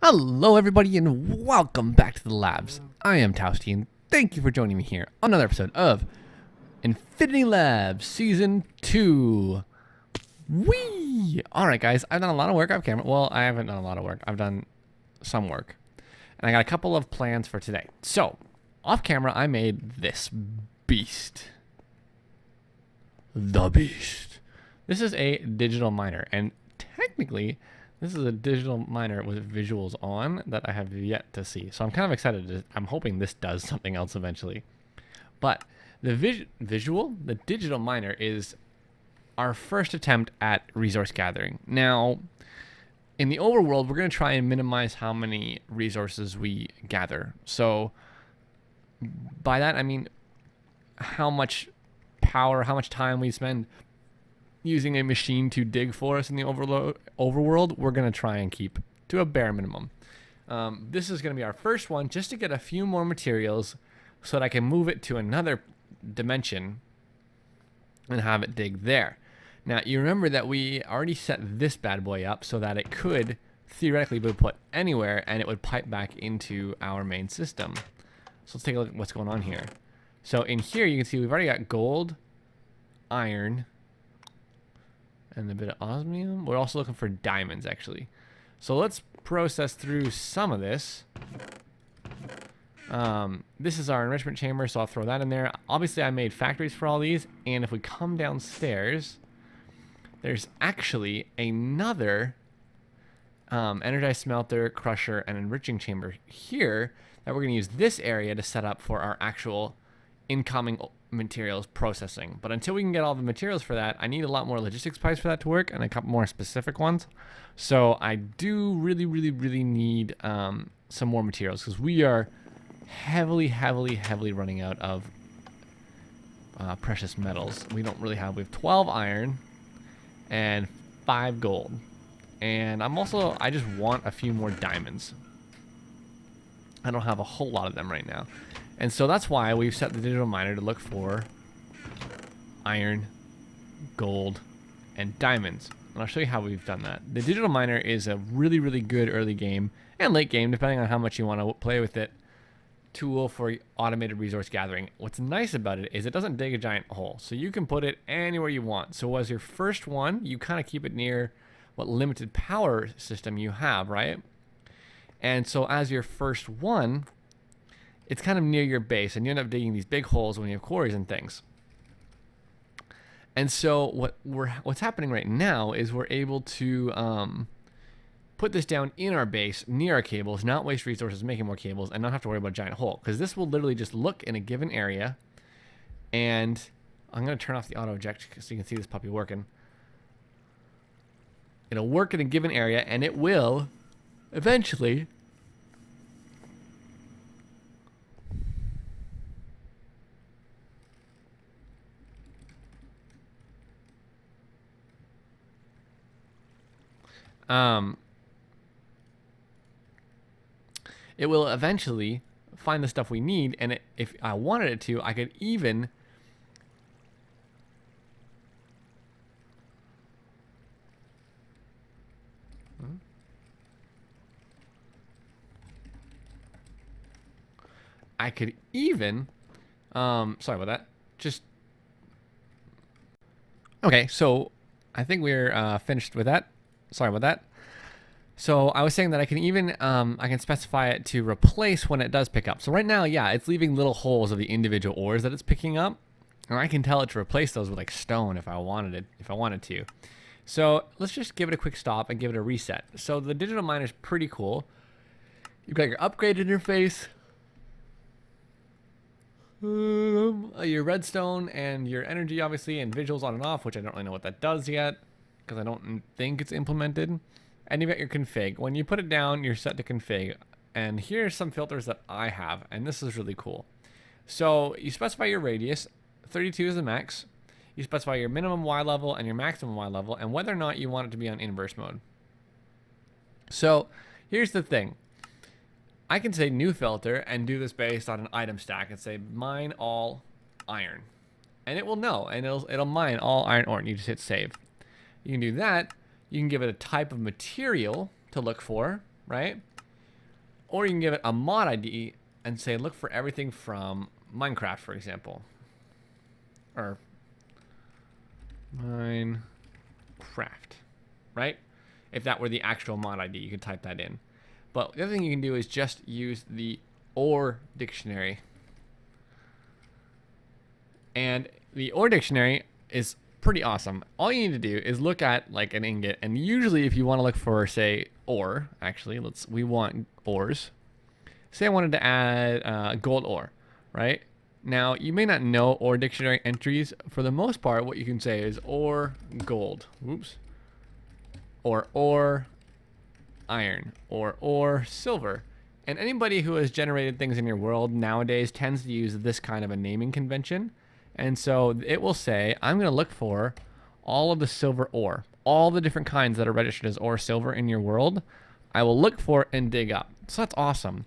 Hello everybody and welcome back to the labs. I am Towsty and thank you for joining me here on another episode of Infinity Labs Season 2. Whee! Alright guys, I've done a lot of work off camera. Well, I haven't done a lot of work. I've done some work. And I got a couple of plans for today. So, off camera I made this beast. The beast. This is a digital miner and technically this is a digital miner with visuals on that I have yet to see. So I'm kind of excited. I'm hoping this does something else eventually. But the the digital miner is our first attempt at resource gathering. Now, in the overworld, we're going to try and minimize how many resources we gather. So by that, I mean how much power, how much time we spend using a machine to dig for us in the overworld, we're going to try and keep to a bare minimum. This is going to be our first one just to get a few more materials so that I can move it to another dimension and have it dig there. Now, you remember that we already set this bad boy up so that it could theoretically be put anywhere and it would pipe back into our main system. So let's take a look at what's going on here. So in here, you can see we've already got gold, iron, and a bit of osmium. We're also looking for diamonds, actually. So let's process through some of this. This is our enrichment chamber, so I'll throw that in there. Obviously, I made factories for all these, and if we come downstairs, there's actually another energized smelter, crusher, and enriching chamber here that we're going to use this area to set up for our actual incoming materials processing. But until we can get all the materials for that, I need a lot more logistics pipes for that to work and a couple more specific ones. So I do really need some more materials because we are heavily running out of precious metals. We don't really have, we have 12 iron and 5 gold. And I just want a few more diamonds. I don't have a whole lot of them right now. And so that's why we've set the digital miner to look for iron, gold, and diamonds. And I'll show you how we've done that. The digital miner is a really good early game and late game, depending on how much you want to play with it, tool for automated resource gathering. What's nice about it is it doesn't dig a giant hole. So you can put it anywhere you want. So as your first one, you kind of keep it near what limited power system you have, right? And so as your first one, it's kind of near your base, and you end up digging these big holes when you have quarries and things. And so what's happening right now is we're able to put this down in our base, near our cables, not waste resources making more cables, and not have to worry about a giant hole. Because this will literally just look in a given area, and I'm going to turn off the auto eject so you can see this puppy working. It'll work in a given area, and it will eventually it will eventually find the stuff we need, and if I wanted it to, I could even sorry about that. Just okay, so I think we're finished with that. Sorry about that. So I was saying that I can even, I can specify it to replace when it does pick up. So right now, yeah, it's leaving little holes of the individual ores that it's picking up. And I can tell it to replace those with like stone if I wanted to. So let's just give it a quick stop and give it a reset. So the digital miner is pretty cool. You've got your upgrade interface, your redstone and your energy obviously, and visuals on and off, which I don't really know what that does yet because I don't think it's implemented. And you've got your config. When you put it down, you're set to config. And here's some filters that I have, and this is really cool. So you specify your radius, 32 is the max. You specify your minimum Y level and your maximum Y level, and whether or not you want it to be on inverse mode. So here's the thing. I can say new filter and do this based on an item stack and say mine all iron. And it will know, and it'll mine all iron ore, and you just hit save. You can do that. You can give it a type of material to look for, right? Or you can give it a mod ID and say, look for everything from Minecraft, for example. Or Minecraft, right? If that were the actual mod ID, you could type that in. But the other thing you can do is just use the OR dictionary. And the OR dictionary is pretty awesome. All you need to do is look at like an ingot, and usually if you want to look for, say, ore, actually, we want ores. Say I wanted to add gold ore, right? Now, you may not know OR dictionary entries. For the most part, what you can say is OR gold. Whoops. Or OR iron. Or OR silver. And anybody who has generated things in your world nowadays tends to use this kind of a naming convention. And so it will say, I'm going to look for all of the silver ore. All the different kinds that are registered as ore silver in your world. I will look for it and dig up. So that's awesome.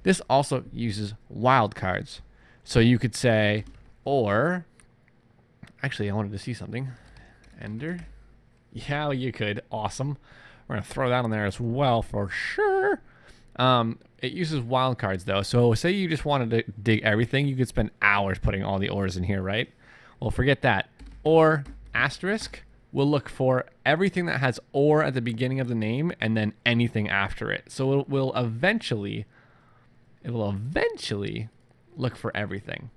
This also uses wildcards. So you could say, or, actually I wanted to see something. Ender. Yeah, you could. Awesome. We're going to throw that on there as well for sure. It uses wildcards though. So say you just wanted to dig everything, you could spend hours putting all the ores in here, right? Well, forget that. Or asterisk will look for everything that has ore at the beginning of the name and then anything after it. So it will eventually look for everything.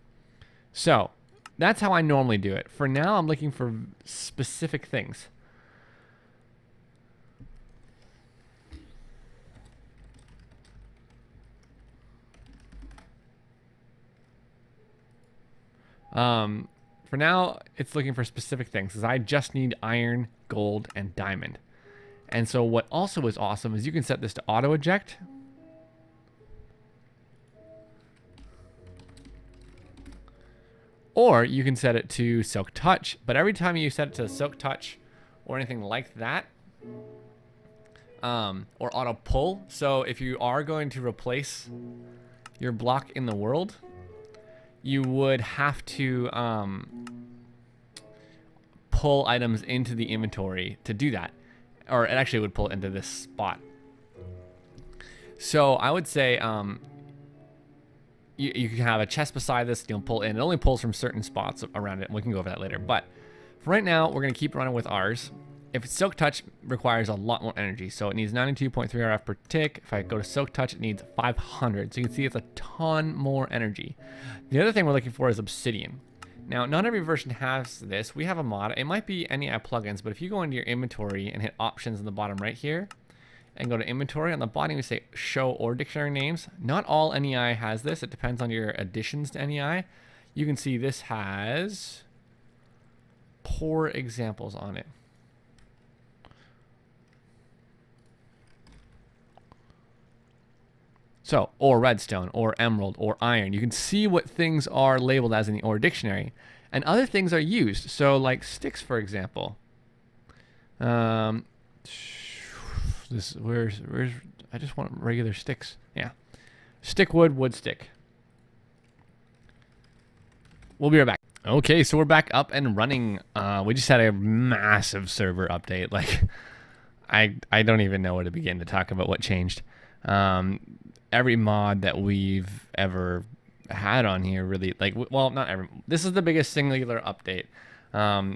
So that's how I normally do it. For now, I'm looking for specific things. For now, it's looking for specific things because I just need iron, gold, and diamond. And so what also is awesome is you can set this to auto eject. Or you can set it to silk touch, but every time you set it to silk touch or anything like that, or auto pull, so if you are going to replace your block in the world, you would have to pull items into the inventory to do that. Or it actually would pull it into this spot. So I would say you can have a chest beside this, you'll pull in. It only pulls from certain spots around it, and we can go over that later. But for right now, we're going to keep running with ours. If it's Silk Touch, requires a lot more energy. So it needs 92.3 RF per tick. If I go to Silk Touch, it needs 500. So you can see it's a ton more energy. The other thing we're looking for is Obsidian. Now, not every version has this. We have a mod. It might be NEI plugins, but if you go into your inventory and hit options in the bottom right here, and go to inventory, on the bottom we say show or dictionary names. Not all NEI has this. It depends on your additions to NEI. You can see this has poor examples on it. So, or redstone, or emerald, or iron. You can see what things are labeled as in the OR dictionary. And other things are used. So, like sticks, for example. I just want regular sticks. Yeah. Stick wood, wood stick. We'll be right back. Okay, so we're back up and running. We just had a massive server update. Like, I don't even know where to begin to talk about what changed. Every mod that we've ever had on here really, like, well, not every, this is the biggest singular update.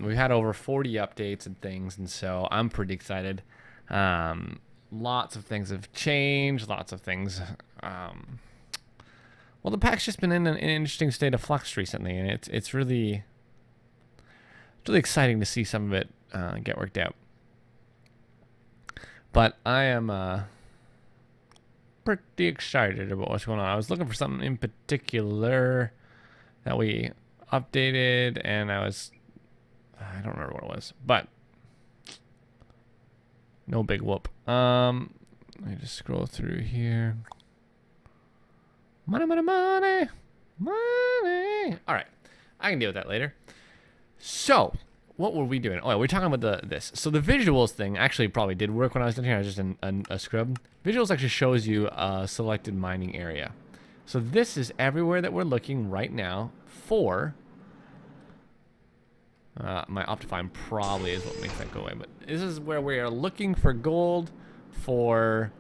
We've had over 40 updates and things, and so I'm pretty excited. Lots of things have changed, lots of things, well, the pack's just been in an interesting state of flux recently, and it's really exciting to see some of it get worked out. But I am pretty excited about what's going on. I was looking for something in particular that we updated, and I don't remember what it was, but no big whoop. Let me just scroll through here. Money, money, money, money. All right, I can deal with that later. So, what were we doing? Oh, yeah, we're talking about this. So the visuals thing actually probably did work when I was down here. I was just in a scrub. Visuals actually shows you a selected mining area. So this is everywhere that we're looking right now for. My Optifine probably is what makes that go away. But this is where we are looking for gold, for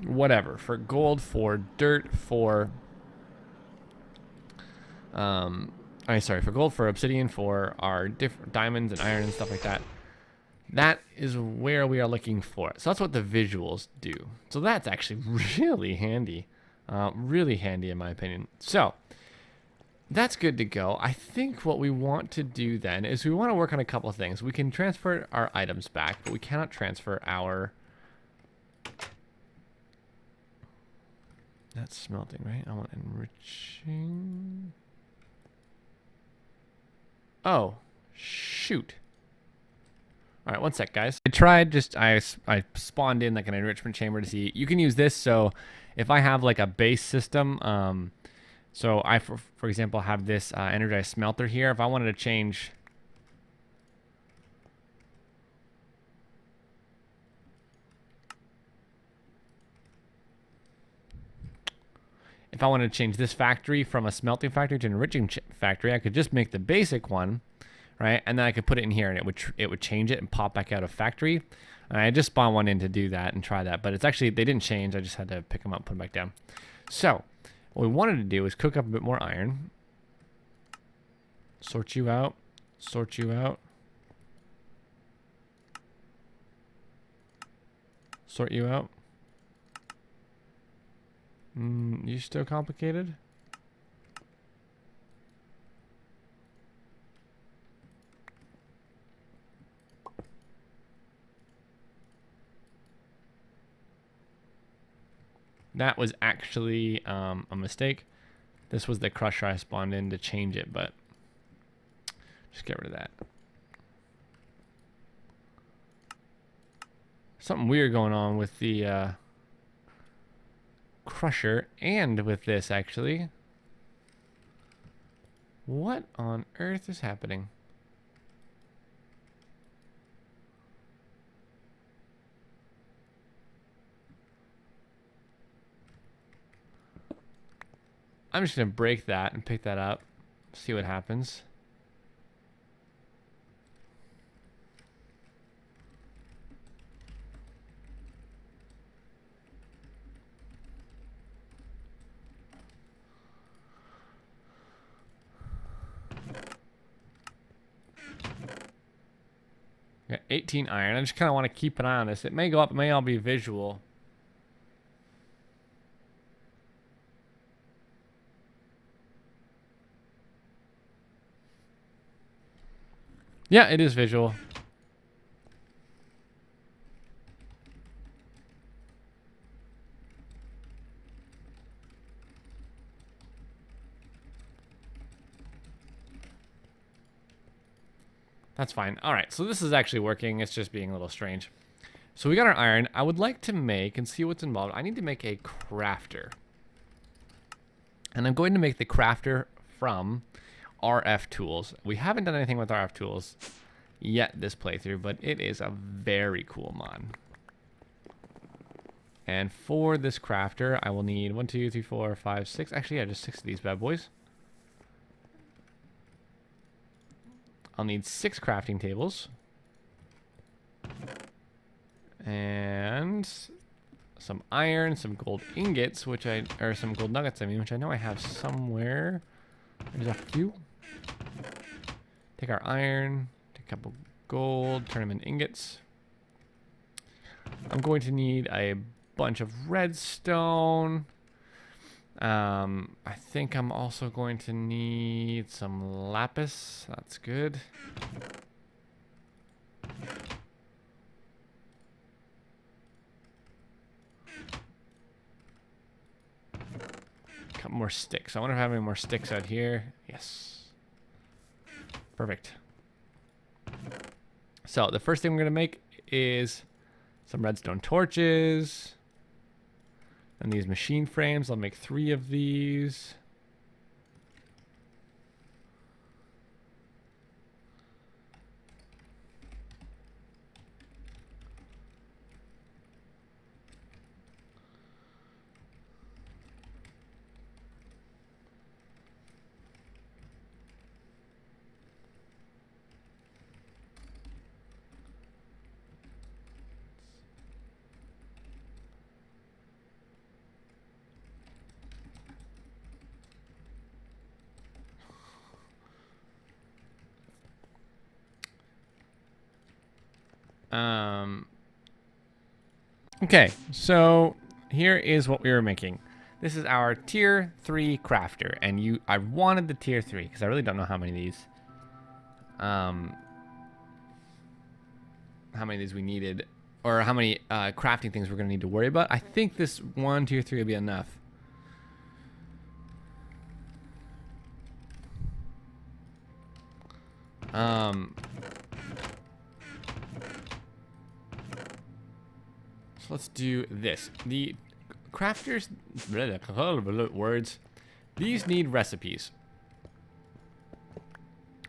whatever, for gold, for dirt, for for gold, for obsidian, for our different diamonds and iron and stuff like that. That is where we are looking for it. So that's what the visuals do. So that's actually really handy. Really handy in my opinion. So that's good to go. I think what we want to do then is we want to work on a couple of things. We can transfer our items back, but we cannot transfer our... That's smelting, right? I want enriching... Oh, shoot. All right, one sec, guys. I spawned in like an enrichment chamber to see. You can use this, so if I have like a base system, so I, for example, have this energized smelter here. If I wanted to change... If I wanted to change this factory from a smelting factory to an enriching factory, I could just make the basic one, right? And then I could put it in here, and it would change it and pop back out of factory. And I just spawned one in to do that and try that, but it's actually, they didn't change. I just had to pick them up, put them back down. So what we wanted to do is cook up a bit more iron. Sort you out. Sort you out. Sort you out. You still complicated? That was actually a mistake. This was the crusher I spawned in to change it, but just get rid of that. Something weird going on with the crusher and with this, actually. What on earth is happening? I'm just going to break that and pick that up. See what happens. Got 18 iron. I just kind of want to keep an eye on this. It may go up. It may all be visual. Yeah, it is visual. That's fine. All right, so this is actually working. It's just being a little strange. So we got our iron. I would like to make, and see what's involved. I need to make a crafter. And I'm going to make the crafter from RF tools. We haven't done anything with RF tools yet this playthrough, but it is a very cool mod. And for this crafter, I will need 1, 2, 3, 4, 5, 6. Actually, yeah, just 6 of these bad boys. I'll need 6 crafting tables. And some iron, some gold ingots, or some gold nuggets, which I know I have somewhere. There's a few. Take our iron, take a couple gold, turn them into ingots. I'm going to need a bunch of redstone. I think I'm also going to need some lapis. That's good. A couple more sticks. I wonder if I have any more sticks out here. Yes. Perfect. So the first thing we're going to make is some redstone torches. And these machine frames, I'll make 3 of these. Okay, so here is what we were making. This is our tier 3 crafter, and I wanted the tier 3 because I really don't know how many of these we needed, or how many crafting things we're gonna need to worry about. I think this 1 tier 3 will be enough. So let's do this. The crafters, words, these need recipes.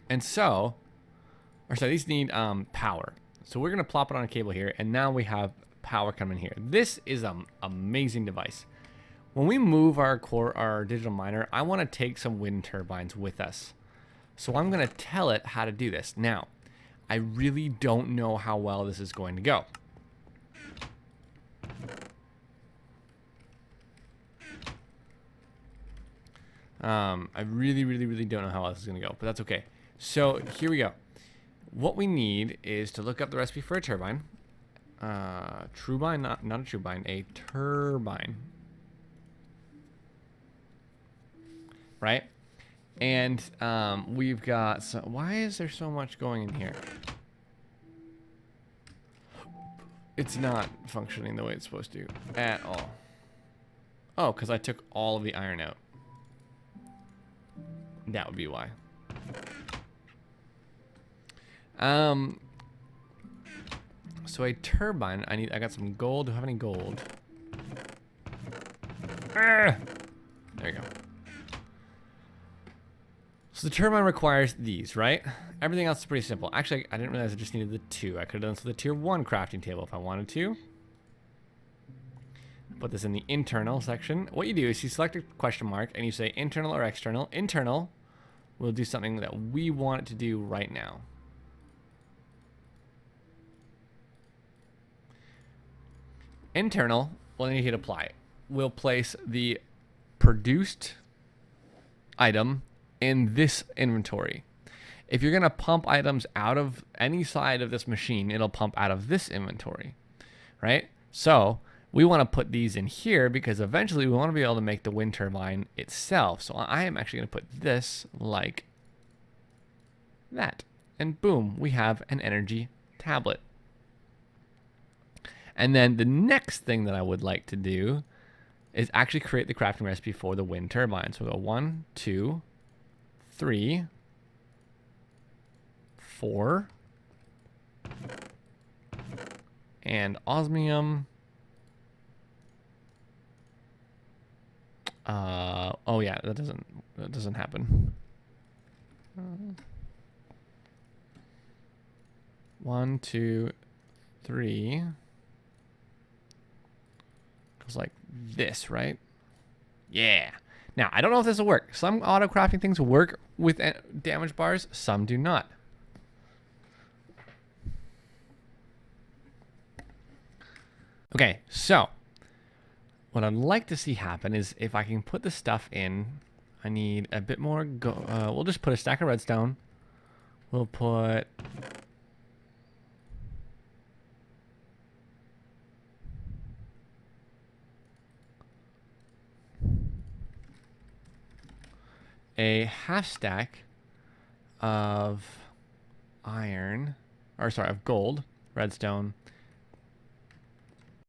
And so, these need power. So we're gonna plop it on a cable here, and now we have power coming here. This is an amazing device. When we move our digital miner, I wanna take some wind turbines with us. So I'm gonna tell it how to do this. Now, I really don't know how well this is going to go. I really don't know how well this is gonna go, but that's okay. So here we go. What we need is to look up the recipe for a turbine. Turbine, not a turbine, a turbine. Right? And we've got why is there so much going in here? It's not functioning the way it's supposed to at all. Oh, because I took all of the iron out. That would be why. So a turbine, I got some gold. Do I have any gold? There you go. So the turbine requires these, right? Everything else is pretty simple. Actually, I didn't realize I just needed the 2. I could have done this with a tier 1 crafting table if I wanted to. Put this in the internal section. What you do is you select a question mark and you say internal or external. Internal will do something that we want it to do right now. Internal, well, then you hit apply. We'll place the produced item in this inventory. If you're gonna pump items out of any side of this machine, it'll pump out of this inventory, right? So we want to put these in here because eventually we want to be able to make the wind turbine itself. So I am actually gonna put this like that, and boom, we have an energy tablet. And then the next thing that I would like to do is actually create the crafting recipe for the wind turbine. So we'll go 1, 2, 3, 4, and osmium. Oh yeah, that doesn't happen. 1, 2, 3. Goes like this, right? Yeah. Now, I don't know if this will work. Some auto crafting things work with damage bars, some do not. Okay, so what I'd like to see happen is if I can put the stuff in, I need a bit more we'll just put a stack of redstone. We'll put a half stack of iron, or sorry, of gold, redstone,